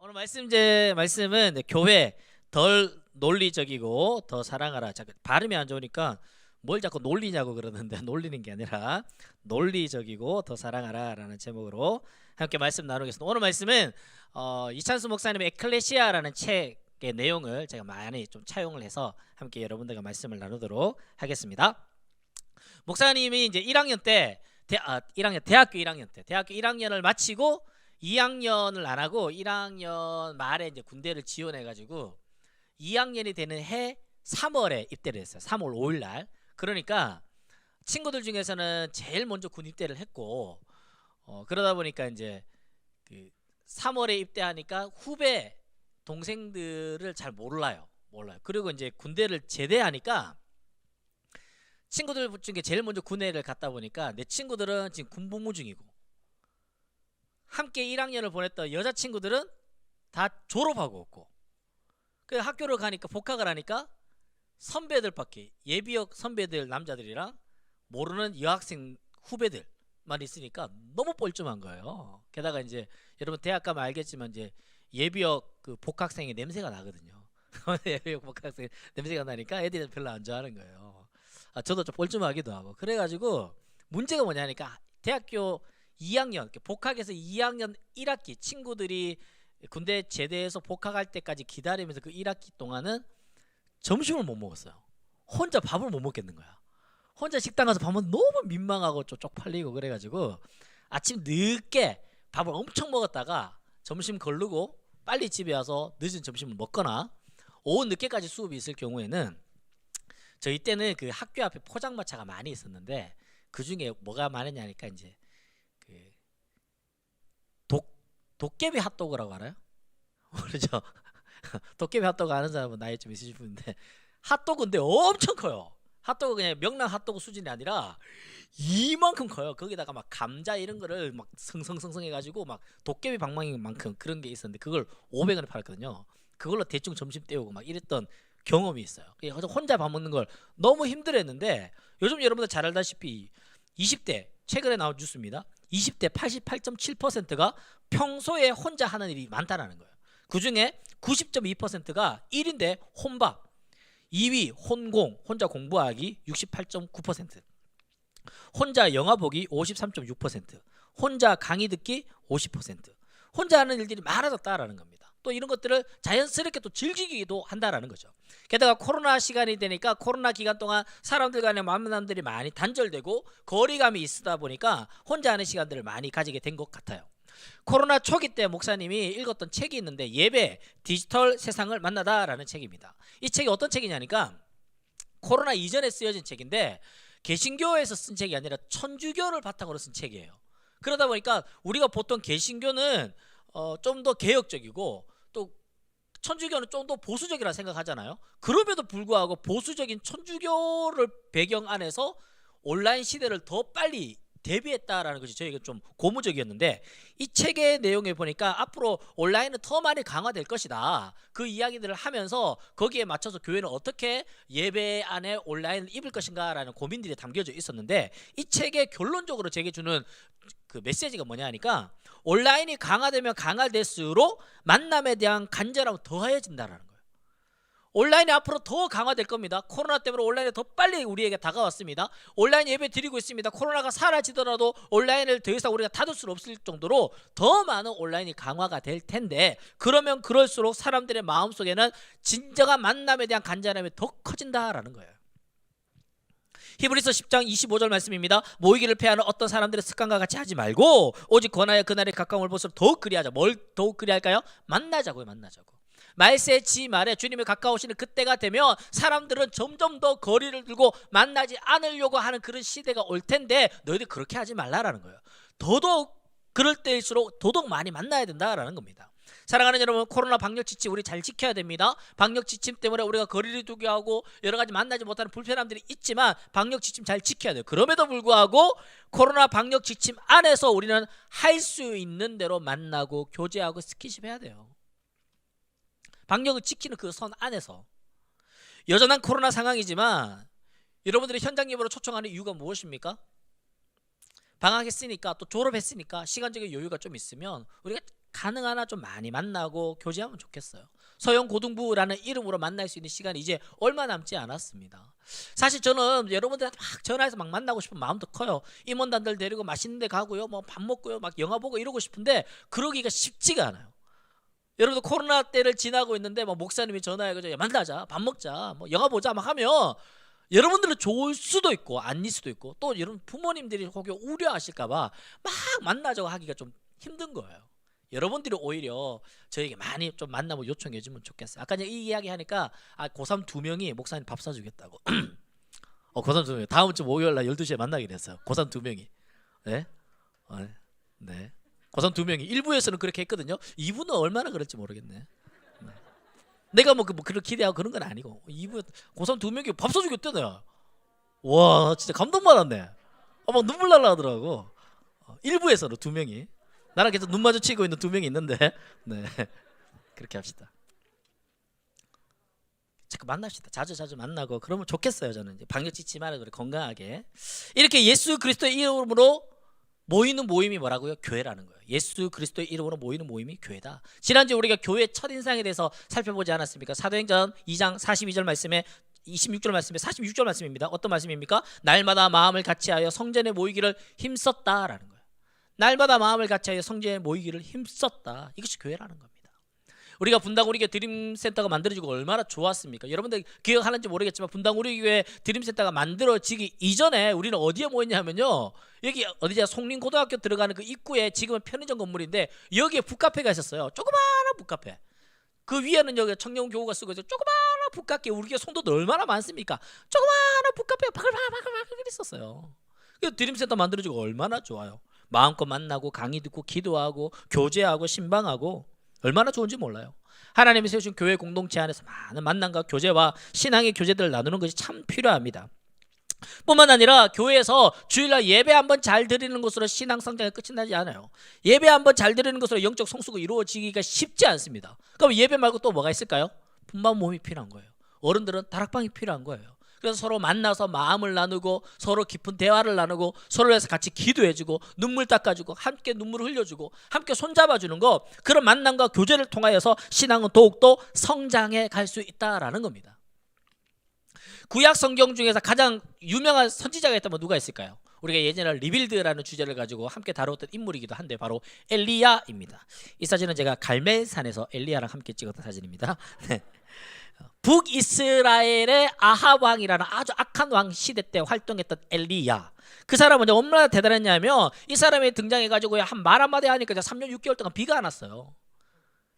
오늘 말씀은 교회 덜 논리적이고 더 사랑하라. 자꾸 발음이 안 좋으니까 뭘 자꾸 놀리냐고 그러는데 놀리는 게 아니라 논리적이고 더 사랑하라라는 제목으로 함께 말씀 나누겠습니다. 오늘 말씀은 이찬수 목사님의 에클레시아라는 책의 내용을 제가 많이 좀 차용을 해서 함께 여러분들과 말씀을 나누도록 하겠습니다. 목사님이 이제 1학년 때 대학교 1학년을 마치고 2학년을 안 하고 1학년 말에 이제 군대를 지원해 가지고 2학년이 되는 해 3월에 입대를 했어요. 3월 5일 날. 그러니까 친구들 중에서는 제일 먼저 군 입대를 했고 그러다 보니까 이제 그 3월에 입대하니까 후배 동생들을 잘 몰라요. 그리고 이제 군대를 제대하니까 친구들 중에 제일 먼저 군대를 갔다 보니까 내 친구들은 지금 군복무 중이고 함께 1학년을 보냈던 여자친구들은 다 졸업하고 없고 그 학교를 가니까 복학을 하니까 선배들밖에 예비역 선배들 남자들이랑 모르는 여학생 후배들만 있으니까 너무 뻘쭘한 거예요. 게다가 이제 여러분 대학 가면 알겠지만 이제 예비역 그 복학생의 냄새가 나거든요. 예비역 복학생 냄새가 나니까 애들이 별로 안 좋아하는 거예요. 저도 좀 뻘쭘하기도 하고 그래가지고 문제가 뭐냐니까 대학교 2학년 복학해서 2학년 1학기 친구들이 군대 제대해서 복학할 때까지 기다리면서 그 1학기 동안은 점심을 못 먹었어요. 혼자 밥을 못 먹겠는 거야. 혼자 식당 가서 밥 먹으면 너무 민망하고 좀 쪽팔리고 그래가지고 아침 늦게 밥을 엄청 먹었다가 점심 거르고 빨리 집에 와서 늦은 점심을 먹거나 오후 늦게까지 수업이 있을 경우에는 저희 때는 그 학교 앞에 포장마차가 많이 있었는데 그 중에 뭐가 많았냐니까 이제 그 도깨비 핫도그라고 알아요? 모르죠? 도깨비 핫도그 아는 사람은 나이 좀 있으실 분인데 핫도그인데 엄청 커요. 핫도그 그냥 명랑 핫도그 수준이 아니라 이만큼 커요. 거기다가 막 감자 이런 거를 막 성성성성 해가지고 막 도깨비 방망이만큼 그런 게 있었는데 그걸 500원에 팔았거든요. 그걸로 대충 점심 때우고 막 이랬던 경험이 있어요. 그래서 혼자 밥 먹는 걸 너무 힘들었는데 요즘 여러분들 잘 알다시피 20대 최근에 나온 뉴스입니다. 20대 88.7%가 평소에 혼자 하는 일이 많다라는 거예요. 그중에 90.2%가 1인데 혼밥, 2위 혼공, 혼자 공부하기 68.9%, 혼자 영화 보기 53.6%, 혼자 강의 듣기 50%, 혼자 하는 일들이 많아졌다라는 겁니다. 또 이런 것들을 자연스럽게 또 즐기기도 한다라는 거죠. 게다가 코로나 시간이 되니까 코로나 기간 동안 사람들 간의 만남들이 많이 단절되고 거리감이 있다 보니까 혼자 하는 시간들을 많이 가지게 된 것 같아요. 코로나 초기 때 목사님이 읽었던 책이 있는데 예배 디지털 세상을 만나다라는 책입니다. 이 책이 어떤 책이냐니까 코로나 이전에 쓰여진 책인데 개신교에서 쓴 책이 아니라 천주교를 바탕으로 쓴 책이에요. 그러다 보니까 우리가 보통 개신교는 좀 더 개혁적이고 또 천주교는 좀 더 보수적이라 생각하잖아요. 그럼에도 불구하고 보수적인 천주교를 배경 안에서 온라인 시대를 더 빨리 대비했다라는 것이 저희가 좀 고무적이었는데 이 책의 내용에 보니까 앞으로 온라인은 더 많이 강화될 것이다. 그 이야기들을 하면서 거기에 맞춰서 교회는 어떻게 예배 안에 온라인을 입을 것인가라는 고민들이 담겨져 있었는데 이 책의 결론적으로 제게 주는 그 메시지가 뭐냐 하니까 온라인이 강화되면 강화될수록 만남에 대한 간절함은 더해진다라는 거예요. 온라인이 앞으로 더 강화될 겁니다. 코로나 때문에 온라인이 더 빨리 우리에게 다가왔습니다. 온라인 예배 드리고 있습니다. 코로나가 사라지더라도 온라인을 더 이상 우리가 닫을 수 없을 정도로 더 많은 온라인이 강화가 될 텐데 그러면 그럴수록 사람들의 마음속에는 진정한 만남에 대한 간절함이 더 커진다라는 거예요. 히브리서 10장 25절 말씀입니다. 모이기를 패하는 어떤 사람들의 습관과 같이 하지 말고 오직 권하여 그날에 가까움을 볼수록 더욱 그리하자. 뭘 더욱 그리할까요? 만나자고요. 말세지 말에 주님이 가까우시는 그때가 되면 사람들은 점점 더 거리를 두고 만나지 않으려고 하는 그런 시대가 올 텐데 너희들 그렇게 하지 말라라는 거예요. 더더욱 그럴 때일수록 더더욱 많이 만나야 된다라는 겁니다. 사랑하는 여러분, 코로나 방역 지침 우리 잘 지켜야 됩니다. 방역 지침 때문에 우리가 거리를 두게 하고 여러 가지 만나지 못하는 불편함들이 있지만 방역 지침 잘 지켜야 돼요. 그럼에도 불구하고 코로나 방역 지침 안에서 우리는 할 수 있는 대로 만나고 교제하고 스킨십 해야 돼요. 방역을 지키는 그 선 안에서. 여전한 코로나 상황이지만 여러분들이 현장 예배로 초청하는 이유가 무엇입니까? 방학했으니까 또 졸업했으니까 시간적인 여유가 좀 있으면 우리가 가능한 한 좀 많이 만나고 교제하면 좋겠어요. 서영고등부라는 이름으로 만날 수 있는 시간이 이제 얼마 남지 않았습니다. 사실 저는 여러분들한테 막 전화해서 막 만나고 싶은 마음도 커요. 임원단들 데리고 맛있는 데 가고요, 뭐 밥 먹고요, 막 영화 보고 이러고 싶은데 그러기가 쉽지가 않아요. 여러분들 코로나 때를 지나고 있는데 뭐 목사님이 전화해가지고 만나자, 밥 먹자, 뭐 영화 보자 막 하면 여러분들은 좋을 수도 있고 아닐 수도 있고, 또 여러분 부모님들이 혹여 우려하실까봐 막 만나자고 하기가 좀 힘든 거예요. 여러분들이 오히려 저에게 많이 좀 만나고 요청해 주면 좋겠어요. 아까 이 이야기 하니까 고3 2명이 목사님 밥 사주겠다고. 고3 2명 다음 주 목요일날 12시에 만나기로 했어요. 고3 2명이. 네? 네. 고3 2명이 1부에서는 그렇게 했거든요. 2부는 얼마나 그럴지 모르겠네. 내가 뭐 그런 기대하고 그런 건 아니고 2부에 고3 2명이 밥 사주겠다네요. 와 진짜 감동받았네. 막 눈물 날라 하더라고. 1부에서는 2명이 나랑 계속 눈 마주치고 있는 2명이 있는데 네 그렇게 합시다. 자꾸 만납시다. 자주 만나고 그러면 좋겠어요. 저는 이제 방역 지치 말고 건강하게 이렇게 예수 그리스도의 이름으로 모이는 모임이 뭐라고요? 교회라는 거예요. 예수 그리스도의 이름으로 모이는 모임이 교회다. 지난주에 우리가 교회 첫인상에 대해서 살펴보지 않았습니까? 사도행전 2장 42절 말씀에 26절 말씀에 46절 말씀입니다. 어떤 말씀입니까? 날마다 마음을 같이하여 성전에 모이기를 힘썼다라는 거예요. 날마다 마음을 같이하여 성전에 모이기를 힘썼다. 이것이 교회라는 겁니다. 우리가 분당 우리교회 드림센터가 만들어지고 얼마나 좋았습니까? 여러분들 기억하는지 모르겠지만 분당 우리교회 드림센터가 만들어지기 이전에 우리는 어디에 모였냐면요, 여기 어디냐 송림고등학교 들어가는 그 입구에 지금은 편의점 건물인데 여기에 북카페가 있었어요. 조그마한 북카페. 그 위에는 여기 청년교구가 쓰고 있어요. 조그마한 북카페. 우리 교회 성도들 얼마나 많습니까? 조그마한 북카페가 바글바글 있었어요. 드림센터 만들어지고 얼마나 좋아요. 마음껏 만나고 강의 듣고 기도하고 교제하고 신방하고 얼마나 좋은지 몰라요. 하나님이 세우신 교회 공동체 안에서 많은 만남과 교제와 신앙의 교제들을 나누는 것이 참 필요합니다. 뿐만 아니라 교회에서 주일날 예배 한번 잘 드리는 것으로 신앙 성장이 끝이 나지 않아요. 예배 한번 잘 드리는 것으로 영적 성숙이 이루어지기가 쉽지 않습니다. 그럼 예배 말고 또 뭐가 있을까요? 분만 몸이 필요한 거예요. 어른들은 다락방이 필요한 거예요. 그래서 서로 만나서 마음을 나누고 서로 깊은 대화를 나누고 서로 위해서 같이 기도해주고 눈물 닦아주고 함께 눈물을 흘려주고 함께 손잡아주는 거, 그런 만남과 교제를 통하여서 신앙은 더욱더 성장해 갈 수 있다라는 겁니다. 구약 성경 중에서 가장 유명한 선지자가 있다면 누가 있을까요? 우리가 예전에 리빌드라는 주제를 가지고 함께 다뤘던 인물이기도 한데 바로 엘리야입니다. 이 사진은 제가 갈멜산에서 엘리야랑 함께 찍었던 사진입니다. 네. 북이스라엘의 아합 왕이라는 아주 악한 왕 시대 때 활동했던 엘리야. 그 사람은 얼마나 대단했냐면 이 사람이 등장해가지고 말 한마디 하니까 3년 6개월 동안 비가 안 왔어요.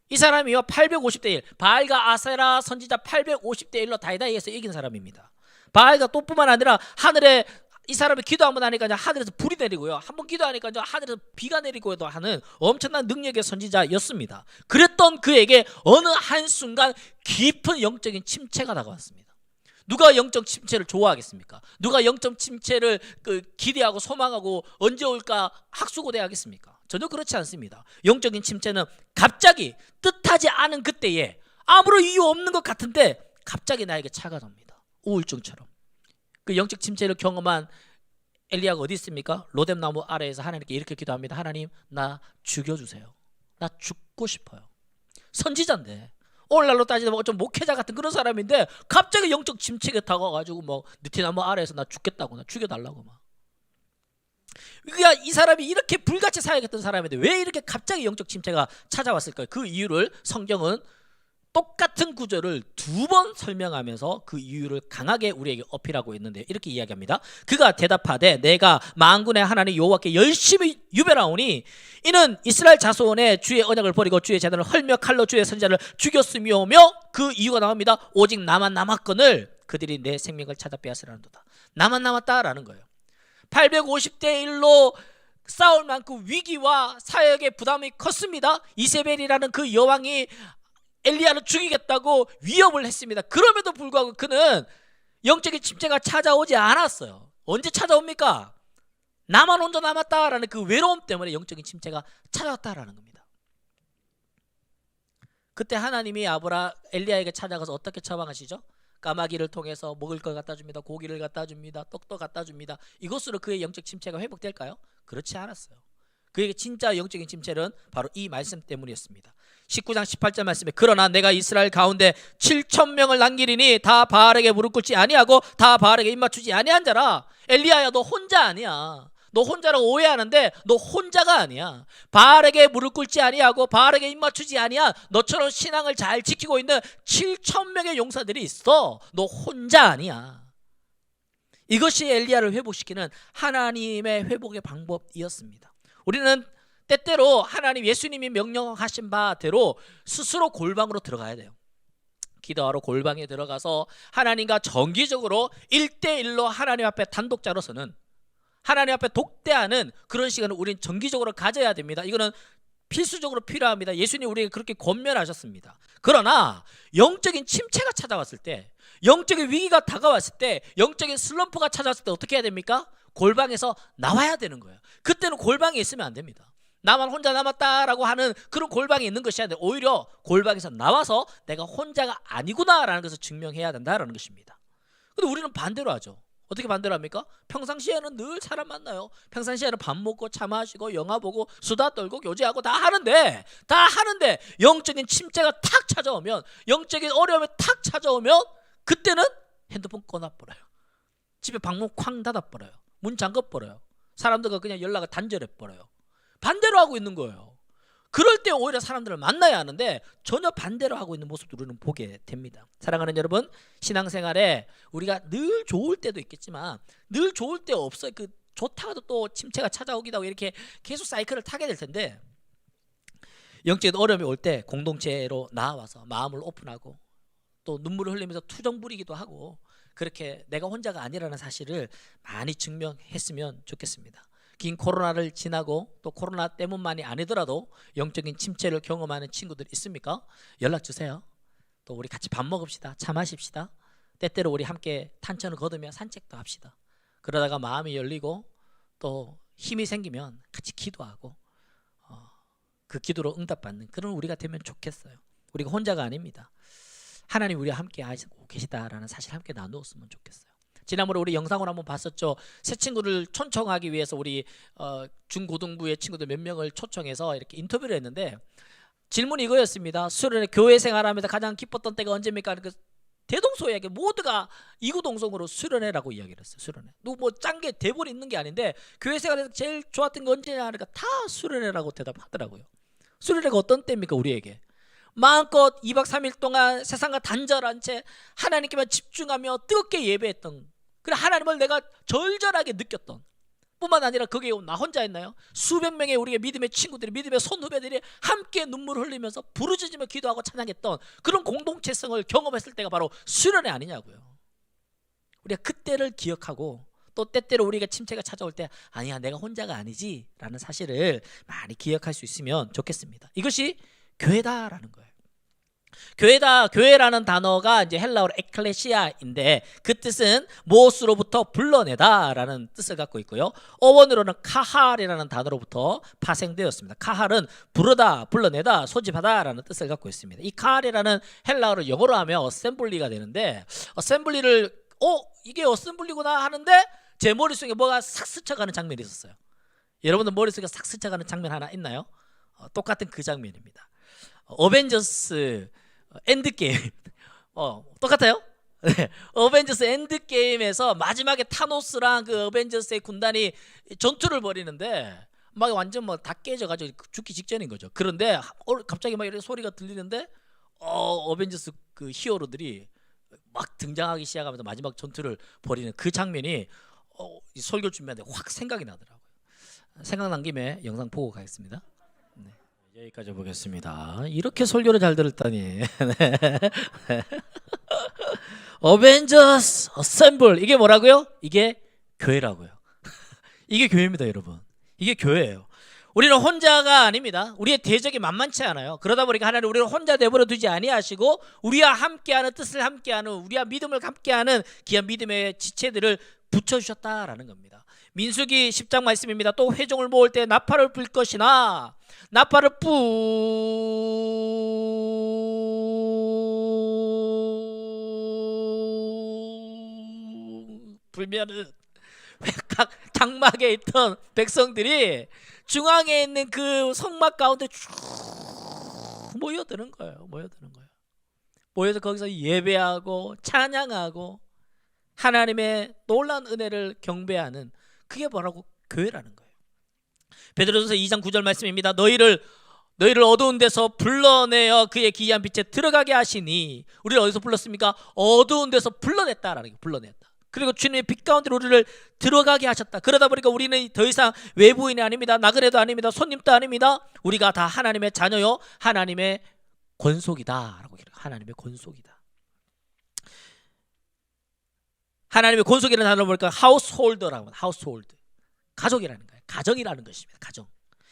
이 사람이 850대 1, 바알과 아세라 선지자 850대 1로 다이다이에서 이긴 사람입니다. 바알과 또 뿐만 아니라 하늘에 이 사람이 기도 한번 하니까 하늘에서 불이 내리고요, 한번 기도하니까 하늘에서 비가 내리고도 하는 엄청난 능력의 선지자였습니다. 그랬던 그에게 어느 한순간 깊은 영적인 침체가 다가왔습니다. 누가 영적 침체를 좋아하겠습니까? 누가 영적 침체를 기대하고 소망하고 언제 올까 학수고대하겠습니까? 전혀 그렇지 않습니다. 영적인 침체는 갑자기 뜻하지 않은 그때에 아무런 이유 없는 것 같은데 갑자기 나에게 차가워집니다. 우울증처럼. 그 영적 침체를 경험한 엘리야가 어디 있습니까? 로뎀나무 아래에서 하나님께 이렇게 기도합니다. 하나님, 나 죽여주세요. 나 죽고 싶어요. 선지자인데, 오늘날로 따지면 좀 목회자 같은 그런 사람인데 갑자기 영적 침체가 다가와가지고 뭐 느티나무 아래에서 나 죽겠다고, 나 죽여달라고 막. 그러니까 이 사람이 이렇게 불같이 사역했던 사람인데 왜 이렇게 갑자기 영적 침체가 찾아왔을까요? 그 이유를 성경은 똑같은 구절을 2번 설명하면서 그 이유를 강하게 우리에게 어필하고 있는데 이렇게 이야기합니다. 그가 대답하되 내가 만군의 하나님 여호와께 열심히 유별하오니 이는 이스라엘 자손의 주의 언약을 버리고 주의 제단을 헐며 칼로 주의 선지자를 죽였으며며, 그 이유가 나옵니다. 오직 나만 남았거늘 그들이 내 생명을 찾아 빼앗으라는도다. 나만 남았다라는 거예요. 850대 1로 싸울 만큼 위기와 사역의 부담이 컸습니다. 이세벨이라는 그 여왕이 엘리야를 죽이겠다고 위협을 했습니다. 그럼에도 불구하고 그는 영적인 침체가 찾아오지 않았어요. 언제 찾아옵니까? 나만 혼자 남았다라는 그 외로움 때문에 영적인 침체가 찾아왔다라는 겁니다. 그때 하나님이 엘리야에게 찾아가서 어떻게 처방하시죠? 까마귀를 통해서 먹을 걸 갖다 줍니다. 고기를 갖다 줍니다. 떡도 갖다 줍니다. 이것으로 그의 영적 침체가 회복될까요? 그렇지 않았어요. 그에게 진짜 영적인 침체는 바로 이 말씀 때문이었습니다. 19장 18절 말씀에 그러나 내가 이스라엘 가운데 7,000명을 남기리니 다 바알에게 무릎 꿇지 아니하고 다 바알에게 입맞추지 아니한 자라. 엘리야야, 너 혼자 아니야. 너 혼자라고 오해하는데 너 혼자가 아니야. 바알에게 무릎 꿇지 아니하고 바알에게 입맞추지 아니한 너처럼 신앙을 잘 지키고 있는 7,000명의 용사들이 있어. 너 혼자 아니야. 이것이 엘리야를 회복시키는 하나님의 회복의 방법이었습니다. 우리는 때때로 하나님 예수님이 명령하신 바대로 스스로 골방으로 들어가야 돼요. 기도하러 골방에 들어가서 하나님과 정기적으로 1대1로 하나님 앞에 단독자로서는 하나님 앞에 독대하는 그런 시간을 우리는 정기적으로 가져야 됩니다. 이거는 필수적으로 필요합니다. 예수님이 우리에게 그렇게 권면하셨습니다. 그러나 영적인 침체가 찾아왔을 때, 영적인 위기가 다가왔을 때, 영적인 슬럼프가 찾아왔을 때 어떻게 해야 됩니까? 골방에서 나와야 되는 거예요. 그때는 골방에 있으면 안 됩니다. 나만 혼자 남았다라고 하는 그런 골방에 있는 것이 아니라 오히려 골방에서 나와서 내가 혼자가 아니구나라는 것을 증명해야 된다라는 것입니다. 근데 우리는 반대로 하죠. 어떻게 반대로 합니까? 평상시에는 늘 사람 만나요. 평상시에는 밥 먹고 차 마시고 영화 보고 수다 떨고 교제하고 다 하는데 영적인 침체가 탁 찾아오면, 영적인 어려움이 탁 찾아오면 그때는 핸드폰 꺼놔버려요. 집에 방문 쾅 닫아버려요. 문 잠궈버려요. 사람들과 그냥 연락을 단절해버려요. 반대로 하고 있는 거예요. 그럴 때 오히려 사람들을 만나야 하는데 전혀 반대로 하고 있는 모습도 우리는 보게 됩니다. 사랑하는 여러분, 신앙생활에 우리가 늘 좋을 때도 있겠지만 늘 좋을 때 없어요. 그 좋다가도 또 침체가 찾아오기도 하고 이렇게 계속 사이클을 타게 될 텐데, 영적인 어려움이 올 때 공동체로 나와서 마음을 오픈하고 또 눈물을 흘리면서 투정 부리기도 하고 그렇게 내가 혼자가 아니라는 사실을 많이 증명했으면 좋겠습니다. 긴 코로나를 지나고 또 코로나 때문만이 아니더라도 영적인 침체를 경험하는 친구들 있습니까? 연락 주세요. 또 우리 같이 밥 먹읍시다. 차 마십시다. 때때로 우리 함께 탄천을 거두며 산책도 합시다. 그러다가 마음이 열리고 또 힘이 생기면 같이 기도하고 그 기도로 응답받는 그런 우리가 되면 좋겠어요. 우리가 혼자가 아닙니다. 하나님 우리와 함께 하시고 계시다라는 사실 함께 나누었으면 좋겠어요. 지난번에 우리 영상을 한번 봤었죠. 새 친구를 초청하기 위해서 우리 중고등부의 친구들 몇 명을 초청해서 이렇게 인터뷰를 했는데 질문이 이거였습니다. 수련회 교회 생활하면서 가장 기뻤던 때가 언제입니까? 그 대동소이하게 모두가 이구동성으로 수련회라고 이야기를 했어요. 수련회. 뭐 짠 게 대본이 있는 게 아닌데 교회 생활에서 제일 좋았던 게 언제냐 하니까 다 수련회라고 대답하더라고요. 수련회가 어떤 때입니까? 우리에게 마음껏 2박 3일 동안 세상과 단절한 채 하나님께만 집중하며 뜨겁게 예배했던, 그래 하나님을 내가 절절하게 느꼈던 뿐만 아니라 거기에 나 혼자 있나요? 수백 명의 우리의 믿음의 친구들이, 믿음의 손후배들이 함께 눈물 흘리면서 부르짖으며 기도하고 찬양했던 그런 공동체성을 경험했을 때가 바로 수련회 아니냐고요. 우리가 그때를 기억하고 또 때때로 우리가 침체가 찾아올 때 아니야 내가 혼자가 아니지 라는 사실을 많이 기억할 수 있으면 좋겠습니다. 이것이 교회다라는 거예요. 교회다, 교회라는 단어가 이제 헬라어로 에클레시아인데 그 뜻은 무엇으로부터 불러내다라는 뜻을 갖고 있고요. 어원으로는 카할이라는 단어로부터 파생되었습니다. 카할은 부르다, 불러내다, 소집하다라는 뜻을 갖고 있습니다. 이 카할이라는 헬라어를 영어로 하면 어셈블리가 되는데, 어셈블리를 이게 어셈블리구나 하는데 제 머릿속에 뭐가 싹 스쳐가는 장면이 있었어요. 여러분들 머릿속에 싹 스쳐가는 장면 하나 있나요? 똑같은 그 장면입니다. 어벤져스 엔드게임 똑같아요? 네. 어벤져스 엔드게임에서 마지막에 타노스랑 그 어벤져스의 군단이 전투를 벌이는데 막 완전 뭐 다 깨져가지고 죽기 직전인 거죠. 그런데 갑자기 막 이런 소리가 들리는데 어벤져스 그 히어로들이 막 등장하기 시작하면서 마지막 전투를 벌이는 그 장면이 설교 준비하는데 확 생각이 나더라고요. 생각난 김에 영상 보고 가겠습니다. 네. 여기까지 보겠습니다. 이렇게 설교를 잘 들었다니. 어벤져스 어셈블, 이게 뭐라고요? 이게 교회라고요. 이게 교회입니다, 여러분. 이게 교회예요. 우리는 혼자가 아닙니다. 우리의 대적이 만만치 않아요. 그러다 보니까 하나님 우리를 혼자 내버려 두지 아니하시고 우리와 함께하는 뜻을 함께하는, 우리와 믿음을 함께하는 귀한 믿음의 지체들을 붙여주셨다라는 겁니다. 민수기 10장 말씀입니다. 또 회종을 모을 때 나팔을 불 것이나 나팔을 불면은 장막에 있던 백성들이 중앙에 있는 그 성막 가운데 쭉 모여드는 거예요. 모여서 거기서 예배하고 찬양하고 하나님의 놀라운 은혜를 경배하는, 그게 뭐라고? 교회라는 거예요. 베드로전서 2장 9절 말씀입니다. 너희를 어두운 데서 불러내어 그의 기이한 빛에 들어가게 하시니. 우리를 어디서 불렀습니까? 어두운 데서 불러냈다라는 게, 불러냈다. 그리고 주님의 빛 가운데 우리를 들어가게 하셨다. 그러다 보니까 우리는 더 이상 외부인이 아닙니다. 나그네도 아닙니다. 손님도 아닙니다. 우리가 다 하나님의 자녀요, 하나님의 권속이다라고. 하나님의 권속이다. 하나님의 권속이라는 단어를 보니까 하우스홀더라고 합니다. 하우스홀드, 가족이라는 거예요. 가정이라는 것입니다. 가정.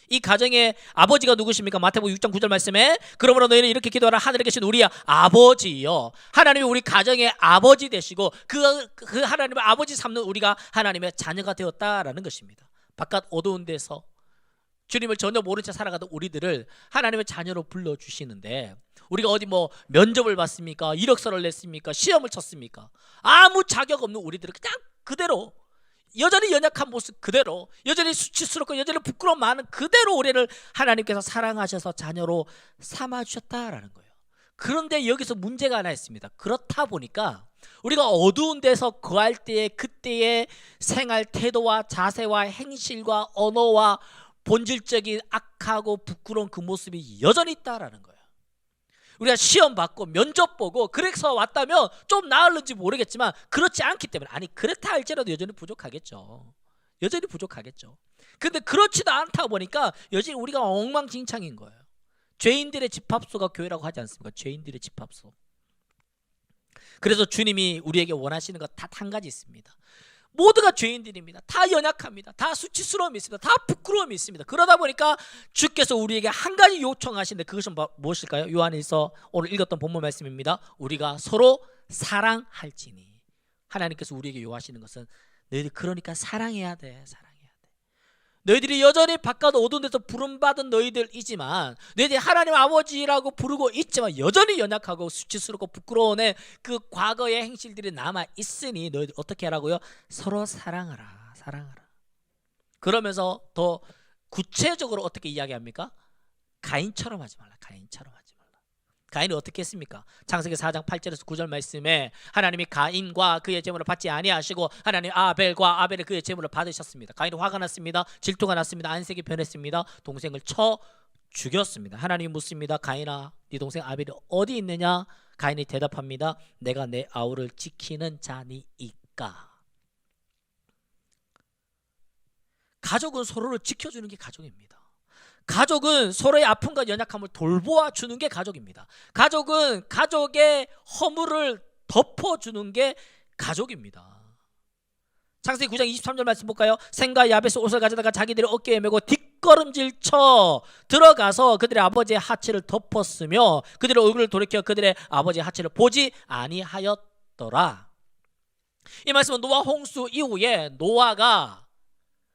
이 가정의 아버지가 누구십니까? 마태복음 6장 9절 말씀에 그러므로 너희는 이렇게 기도하라. 하늘에 계신 우리 아버지요. 하나님이 우리 가정의 아버지 되시고 그 하나님의 아버지 삼는 우리가 하나님의 자녀가 되었다라는 것입니다. 바깥 어두운 데서 주님을 전혀 모른 채 살아가던 우리들을 하나님의 자녀로 불러주시는데, 우리가 어디 뭐 면접을 봤습니까? 이력서를 냈습니까? 시험을 쳤습니까? 아무 자격 없는 우리들을 그냥 그대로, 여전히 연약한 모습 그대로, 여전히 수치스럽고 여전히 부끄러움 많은 그대로 우리를 하나님께서 사랑하셔서 자녀로 삼아주셨다라는 거예요. 그런데 여기서 문제가 하나 있습니다. 그렇다 보니까 우리가 어두운 데서 거할 때에 그때의 생활 태도와 자세와 행실과 언어와 본질적인 악하고 부끄러운 그 모습이 여전히 있다라는 거예요. 우리가 시험 받고 면접 보고 그래서 왔다면 좀 나을는지 모르겠지만 그렇지 않기 때문에, 아니 그렇다 할지라도 여전히 부족하겠죠. 근데 그렇지도 않다 보니까 여전히 우리가 엉망진창인 거예요. 죄인들의 집합소가 교회라고 하지 않습니까? 죄인들의 집합소. 그래서 주님이 우리에게 원하시는 것 단 한 가지 있습니다. 모두가 죄인들입니다. 다 연약합니다. 다 수치스러움이 있습니다. 다 부끄러움이 있습니다. 그러다 보니까 주께서 우리에게 한 가지 요청하시는데, 그것은 무엇일까요? 요한일서 오늘 읽었던 본문 말씀입니다. 우리가 서로 사랑할지니. 하나님께서 우리에게 요하시는 것은 너희들 그러니까 사랑해야 돼. 너희들이 여전히 바깥 어두운 데서 부름받은 너희들이지만, 너희들이 하나님 아버지라고 부르고 있지만 여전히 연약하고 수치스럽고 부끄러운 그 과거의 행실들이 남아있으니 너희들 어떻게 하라고요? 서로 사랑하라. 그러면서 더 구체적으로 어떻게 이야기합니까? 가인처럼 하지 말라. 가인이 어떻게 했습니까? 창세기 4장 8절에서 9절 말씀에 하나님이 가인과 그의 제물을 받지 아니하시고 하나님 아벨과 아벨의 그의 제물을 받으셨습니다. 가인이 화가 났습니다. 질투가 났습니다. 안색이 변했습니다. 동생을 쳐 죽였습니다. 하나님이 묻습니다. 가인아, 네 동생 아벨이 어디 있느냐? 가인이 대답합니다. 내가 내 아우를 지키는 자니이까. 가족은 서로를 지켜주는 게 가족입니다. 가족은 서로의 아픔과 연약함을 돌보아 주는 게 가족입니다. 가족은 가족의 허물을 덮어주는 게 가족입니다. 창세기 9장 23절 말씀 볼까요? 셈과 야벳이 옷을 가져다가 자기들의 어깨에 메고 뒷걸음질 쳐 들어가서 그들의 아버지의 하체를 덮었으며 그들의 얼굴을 돌이켜 그들의 아버지의 하체를 보지 아니하였더라. 이 말씀은 노아 홍수 이후에 노아가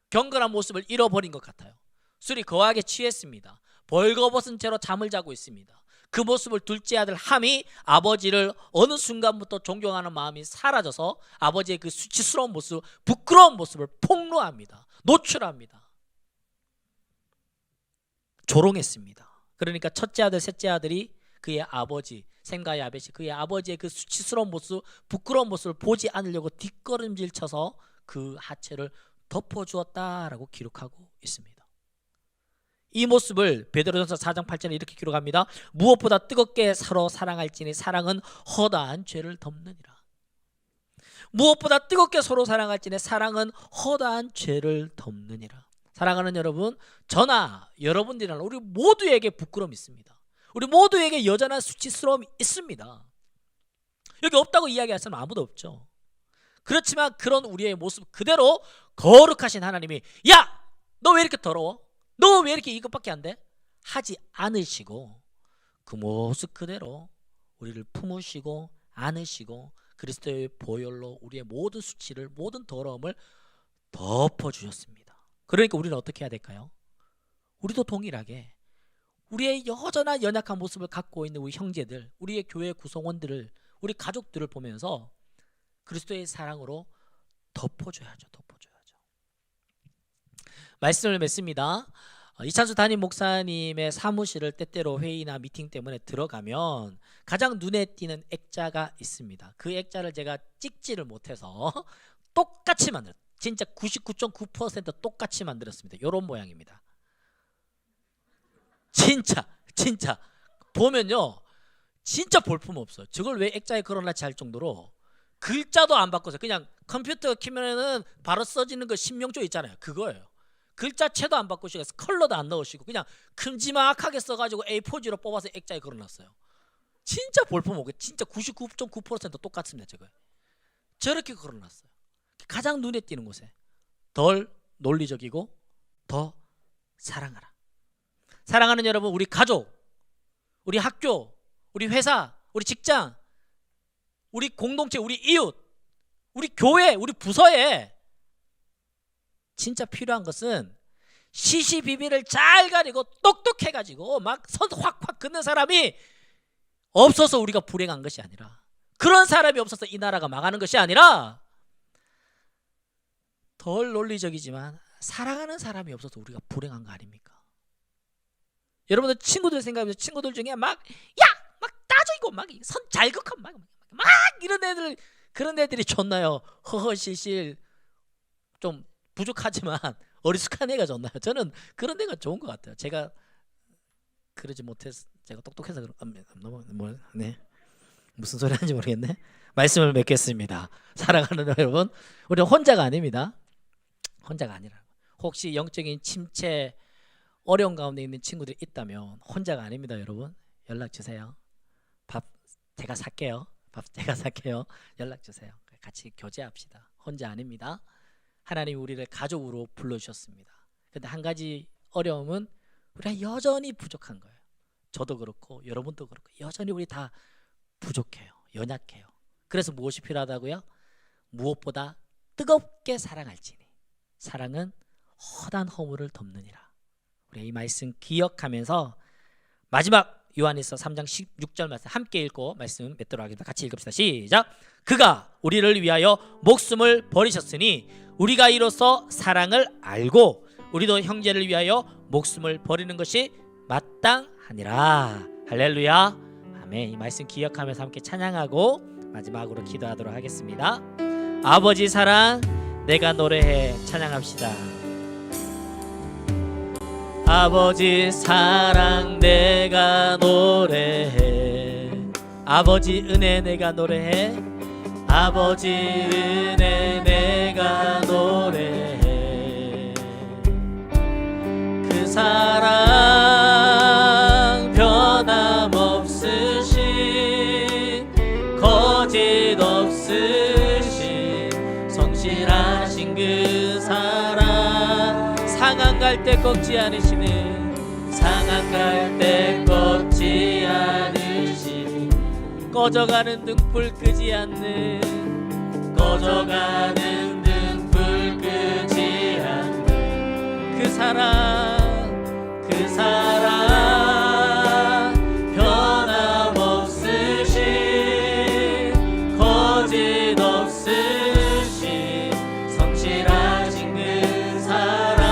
경건한 모습을 잃어버린 것 같아요. 술이 거하게 취했습니다. 벌거벗은 채로 잠을 자고 있습니다. 그 모습을 둘째 아들 함이 아버지를 어느 순간부터 존경하는 마음이 사라져서 아버지의 그 수치스러운 모습, 부끄러운 모습을 폭로합니다. 노출합니다. 조롱했습니다. 그러니까 첫째 아들, 셋째 아들이 그의 아버지 셈과 야벳이 그의 아버지의 그 수치스러운 모습, 부끄러운 모습을 보지 않으려고 뒷걸음질 쳐서 그 하체를 덮어주었다라고 기록하고 있습니다. 이 모습을 베드로전서 4장 8절에 이렇게 기록합니다. 무엇보다 뜨겁게 서로 사랑할지니 사랑은 허다한 죄를 덮느니라. 무엇보다 뜨겁게 서로 사랑할지니 사랑은 허다한 죄를 덮느니라. 사랑하는 여러분, 저나 여러분들이나 우리 모두에게 부끄러움이 있습니다. 우리 모두에게 여전한 수치스러움이 있습니다. 여기 없다고 이야기할 사람 아무도 없죠. 그렇지만 그런 우리의 모습 그대로 거룩하신 하나님이 야! 너 왜 이렇게 더러워? 너 왜 이렇게 이것밖에 안 돼? 하지 않으시고 그 모습 그대로 우리를 품으시고 안으시고 그리스도의 보혈로 우리의 모든 수치를, 모든 더러움을 덮어주셨습니다. 그러니까 우리는 어떻게 해야 될까요? 우리도 동일하게 우리의 여전한 연약한 모습을 갖고 있는 우리 형제들, 우리의 교회 구성원들을, 우리 가족들을 보면서 그리스도의 사랑으로 덮어줘야죠. 말씀을 맺습니다. 이찬수 담임 목사님의 사무실을 때때로 회의나 미팅 때문에 들어가면 가장 눈에 띄는 액자가 있습니다. 그 액자를 제가 찍지를 못해서 똑같이 만들었어요. 진짜 99.9% 똑같이 만들었습니다. 이런 모양입니다. 진짜 보면요, 진짜 볼품 없어요. 저걸 왜 액자에 걸어놨지 할 정도로 글자도 안 바꿨어요. 그냥 컴퓨터 키면은 바로 써지는 거 신명조 있잖아요. 그거예요. 글자체도 안 바꾸시고 컬러도 안 넣으시고 그냥 큼지막하게 써가지고 A4지로 뽑아서 액자에 걸어놨어요. 진짜 볼품 없게 진짜 99.9% 똑같습니다. 저거 저렇게 걸어놨어요. 가장 눈에 띄는 곳에 덜 논리적이고 더 사랑하라. 사랑하는 여러분, 우리 가족, 우리 학교, 우리 회사, 우리 직장, 우리 공동체, 우리 이웃, 우리 교회, 우리 부서에 진짜 필요한 것은 시시비비를 잘 가리고 똑똑해가지고 막 선 확확 긋는 사람이 없어서 우리가 불행한 것이 아니라, 그런 사람이 없어서 이 나라가 망하는 것이 아니라, 덜 논리적이지만 사랑하는 사람이 없어서 우리가 불행한 거 아닙니까? 여러분들 친구들 생각해보세요. 친구들 중에 막 따지고 막 선 잘 긋고 막 이런 애들, 그런 애들이 좋나요? 허허실실 좀 부족하지만 어리숙한 애가 좋나요? 저는 그런 애가 좋은 것 같아요. 제가 그러지 못해서, 제가 똑똑해서 네, 무슨 소리 하는지 모르겠네. 말씀을 맺겠습니다. 사랑하는 여러분, 우리는 혼자가 아닙니다. 혼자가 아니라, 혹시 영적인 침체 어려운 가운데 있는 친구들이 있다면 혼자가 아닙니다. 여러분, 연락 주세요. 밥 제가 살게요. 연락 주세요. 같이 교제합시다. 혼자 아닙니다. 하나님 우리를 가족으로 불러주셨습니다. 근데 한 가지 어려움은 우리가 여전히 부족한 거예요. 저도 그렇고 여러분도 그렇고 여전히 우리 다 부족해요. 연약해요. 그래서 무엇이 필요하다고요? 무엇보다 뜨겁게 사랑할지니 사랑은 허다한 허물을 덮느니라. 우리 이 말씀 기억하면서 마지막 요한일서 3장 16절 말씀 함께 읽고 말씀 맺도록 하겠습니다. 같이 읽읍시다. 시작. 그가 우리를 위하여 목숨을 버리셨으니 우리가 이로써 사랑을 알고 우리도 형제를 위하여 목숨을 버리는 것이 마땅하니라. 할렐루야. 아멘. 이 말씀 기억하면서 함께 찬양하고 마지막으로 기도하도록 하겠습니다. 아버지 사랑 내가 노래해 찬양합시다. 아버지 사랑 내가 노래해, 아버지 은혜 내가 노래해, 아버지 은혜 내가 노래해. 그 사랑 변함없으신 거짓 없으신 성실하신 그 사랑, 상한 갈 때 꺾지 않으시는, 상한 갈 때 꺾지 않으시는, 꺼져가는 등불 끄지 않는, 꺼져가는 등불 끄지 않는 그 사랑, 그 사랑 변함없으신 거짓 없으신 성실하신 그 사랑,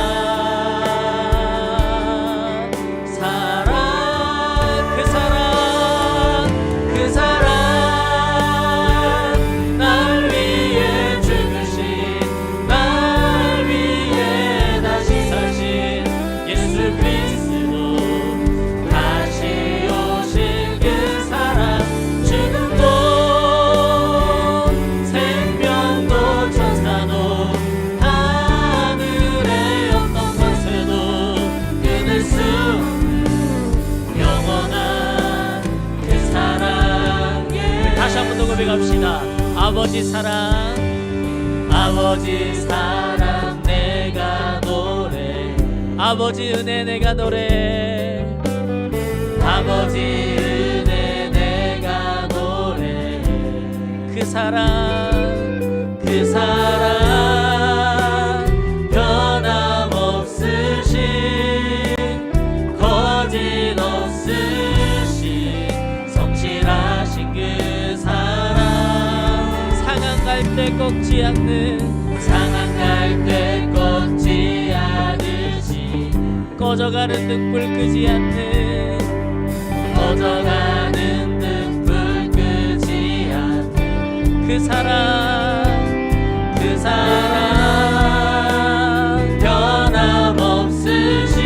고백합시다. 아버지 사랑, 아버지 사랑 내가 노래, 아버지 은혜 내가 노래, 아버지 은혜 내가 노래. 그 사랑, 그 사랑 변함없으신 거짓 없으신 성실하신 그 사랑, 상한 갈 때 꺾지 않는, 상한 갈 때 꺾지 않는 꺼져가는 등불 끄지 않는 꺼져가는 등불 끄지 않는 그 사랑 그 사랑 변함없으신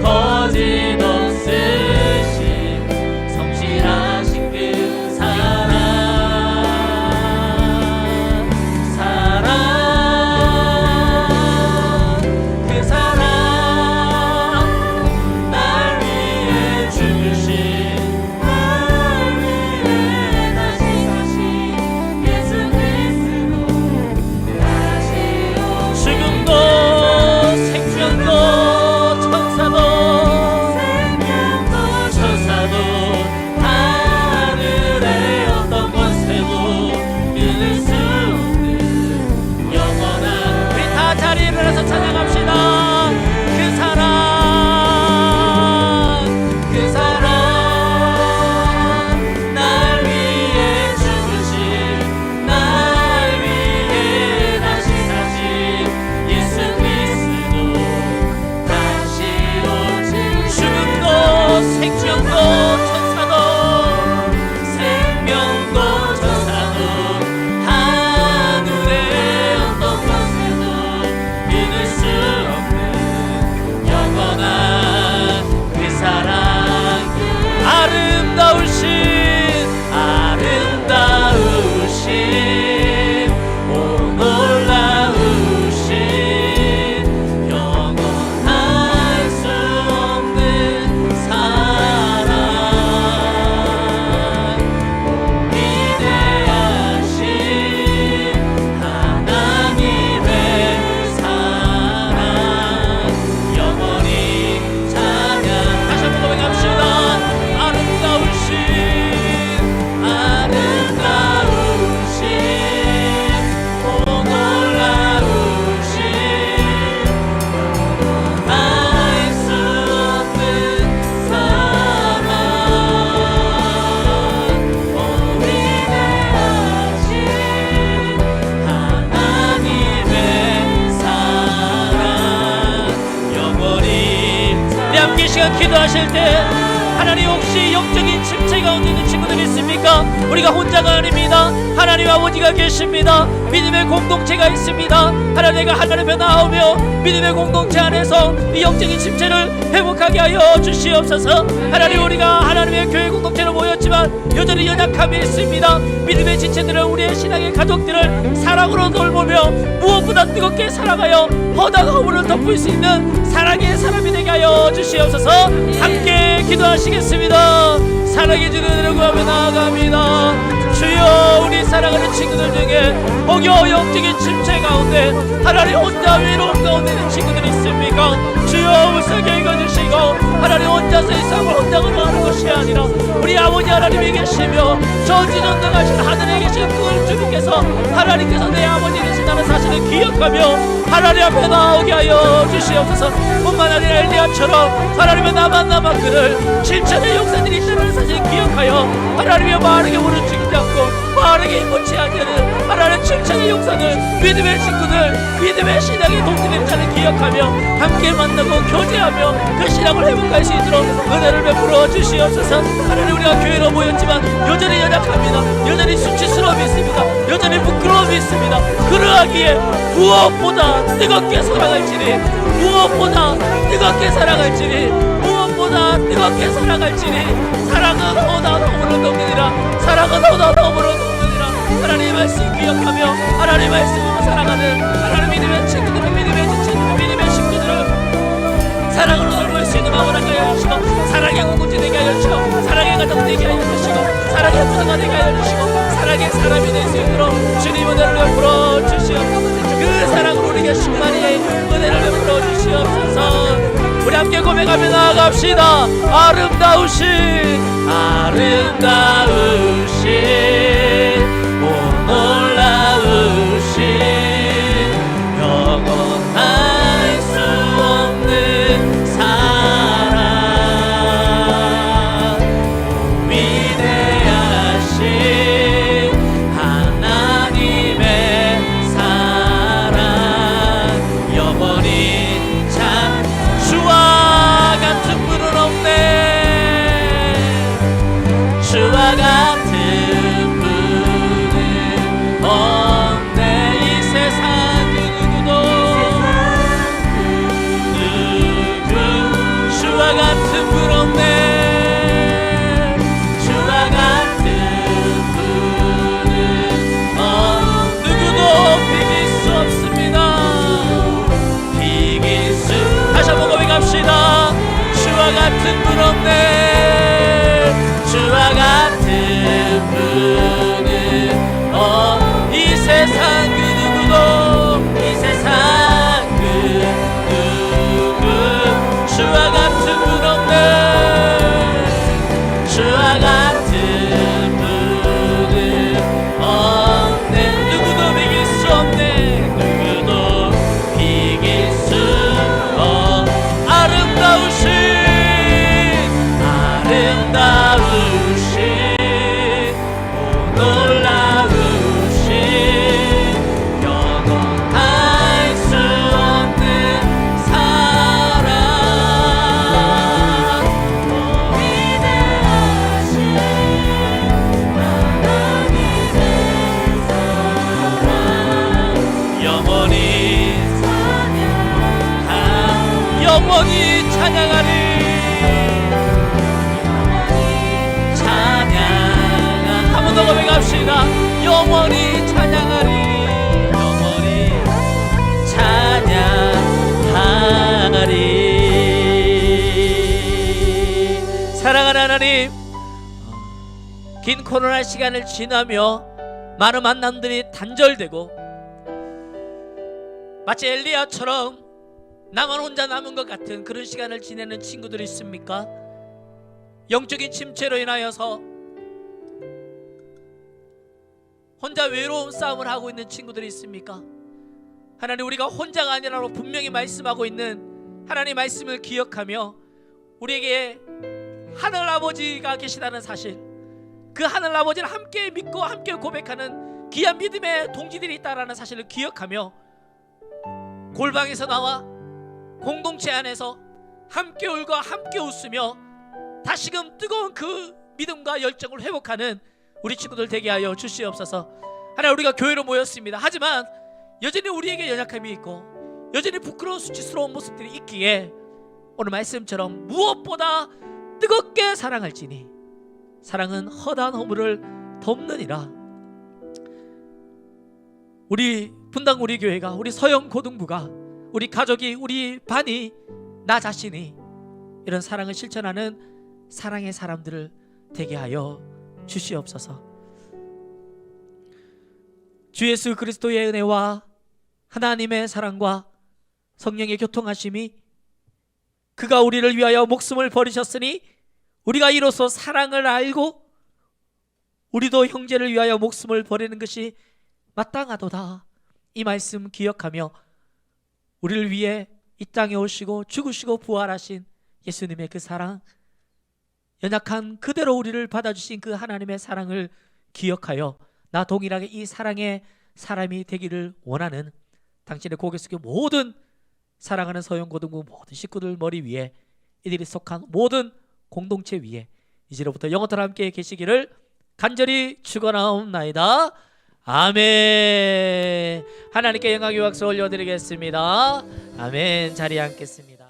거짓 없으신 성실하신 그 사랑 그 사랑 날 위해 죽으신 날 위해 다시 사신 예수 그리스도 다시 오신 죽음도 생명도 천사도 하늘의 어떤 권세도 끊을 수 없는 영원한 우리 다 자리에 일어나서 찬양합시다. 그 사랑 그 사랑 날 위해 죽으신 날 위해 다시 사신 예수 그리스도 다시 오신 죽음도 생명도 천사도 하늘의 어떤 권세도 믿을 수 없는 영원한 그 사랑 아름다우신 오 놀라우신 영원할 수 없는 사랑 위대하신 하나님의 사랑 영원히 찬양 다시 한번 고백합시다. 아름다우신 오 놀라우신 알 수 없는 사랑 위대하신 하나님의 사랑 영원히 우리 함께 이 시간 기도하실 때 하나님 혹시 영적인 침체 가운데 있는 친구들 있습니까? 우리가 혼자가 아닙니다. 하나님 아버지가 계십니다. 믿음의 공동체가 있습니다. 하나님과 하나님에 나오며 믿음의 공동체 안에서 이 영적인 침체를 회복하게 하여 주시옵소서. 하나님 우리가 하나님의 교회 공동체로 모였지만 여전히 연약함이 있습니다. 믿음의 지체들을 우리의 신앙의 가족들을 사랑으로 돌보며 무엇보다 뜨겁게 사랑하여 허다한 허물을 덮을 수 있는 사랑의 사람이 되게 하여 주시옵소서. 함께 기도하시겠습니다. 사랑해 주는 은혜를 구하며 나아갑니다. 주여 우리 사랑하는 친구들 중에 혹여 영적인 침체 가운데 하나님 혼자 외로움 가운데 있는 친구들이 있습니까? 주여 무섭게 읽어주시고 하나님 혼자서 이 삶을 혼자 걸어가는 것이 아니라 우리 아버지 하나님이 계시며 전지전능하신 하늘에 계신 그 주님께서 하나님께서 내 아버지 되신다는 사실을 기억하며 하나님 앞에 나오게 하여 주시옵소서. 뿐만 아니라 엘리야처럼 하나님의 나만 그를 실천의 용사들이 있다는 사실을 기억하여 하나님의 빠르게 부르짖지 않고 빠르게 힘붙지 않는 하나님 실천의 용사들 믿음의 친구들 믿음의 신앙의 동지들 있다는 기억하며 함께 만나고 교제하며 그 신앙을 회복할 수 있도록 은혜를 베풀어 주시옵소서. 하나님 우리가 교회로 모였지만 여전히 연약합니다. 여전히 수치스러움이 있습니다. 여전히 부끄러움이 있습니다. 그러하기에 무엇보다 뜨겁게 사랑할지니 무엇보다 뜨겁게 사랑할지니 무엇보다 뜨겁게 사랑할지니 사랑은 허다 너무로 넘느니라 사랑은 허다 너무로 넘느니라. 하나님의 말씀 기억하며 하나님의 말씀으로 살아가는 하나님 믿음의 친구들을 믿음의 지체들을 믿음의 식구들을 사랑으로 돌볼 수 있는 마음을 하게 하여 주시고 사랑의 공동체 되게 하여 주시고 사랑의 가정 되게 하여 주시고 사랑의 부모가 되게 하여 주시고 사랑의 사람이 될 수 있도록 주님 은혜를 베풀어 주시옵소서. 그 사랑으로 우리에게 충만히 은혜를 베풀어 주시옵소서. 우리 함께 고백하며 나아갑시다. 아름다우신 오 놀라우신 영원할 수 없는 사랑 위대하신 하나님의 사랑 영원히 영원히 영원히 찬양하리. 찬양 한 번 더 고백합시다. 영원히 찬양하리. 영원히 찬양하리. 사랑하는 하나님, 긴 코로나 시간을 지나며 많은 만남들이 단절되고 마치 엘리야처럼 나만 혼자 남은 것 같은 그런 시간을 지내는 친구들이 있습니까? 영적인 침체로 인하여서 혼자 외로운 싸움을 하고 있는 친구들이 있습니까? 하나님, 우리가 혼자가 아니라고 분명히 말씀하고 있는 하나님 말씀을 기억하며 우리에게 하늘 아버지가 계시다는 사실, 그 하늘 아버지를 함께 믿고 함께 고백하는 귀한 믿음의 동지들이 있다는 사실을 기억하며 골방에서 나와 공동체 안에서 함께 울고 함께 웃으며 다시금 뜨거운 그 믿음과 열정을 회복하는 우리 친구들 되게 하여 주시옵소서. 하나님, 우리가 교회로 모였습니다. 하지만 여전히 우리에게 연약함이 있고 여전히 부끄러운 수치스러운 모습들이 있기에 오늘 말씀처럼 무엇보다 뜨겁게 사랑할지니 사랑은 허다한 허물을 덮느니라. 우리 분당 우리 교회가, 우리 서영 고등부가, 우리 가족이, 우리 반이, 나 자신이 이런 사랑을 실천하는 사랑의 사람들을 되게 하여 주시옵소서. 주 예수 그리스도의 은혜와 하나님의 사랑과 성령의 교통하심이, 그가 우리를 위하여 목숨을 버리셨으니 우리가 이로써 사랑을 알고 우리도 형제를 위하여 목숨을 버리는 것이 마땅하도다. 이 말씀 기억하며 우리를 위해 이 땅에 오시고 죽으시고 부활하신 예수님의 그 사랑, 연약한 그대로 우리를 받아주신 그 하나님의 사랑을 기억하여 나 동일하게 이 사랑의 사람이 되기를 원하는 당신의 고개 숙여 모든 사랑하는 서영고등부 모든 식구들 머리 위에, 이들이 속한 모든 공동체 위에 이제로부터 영원토록 함께 계시기를 간절히 축원하옵나이다. 아멘. 하나님께 영광의 박수 올려드리겠습니다. 아멘. 자리에 앉겠습니다.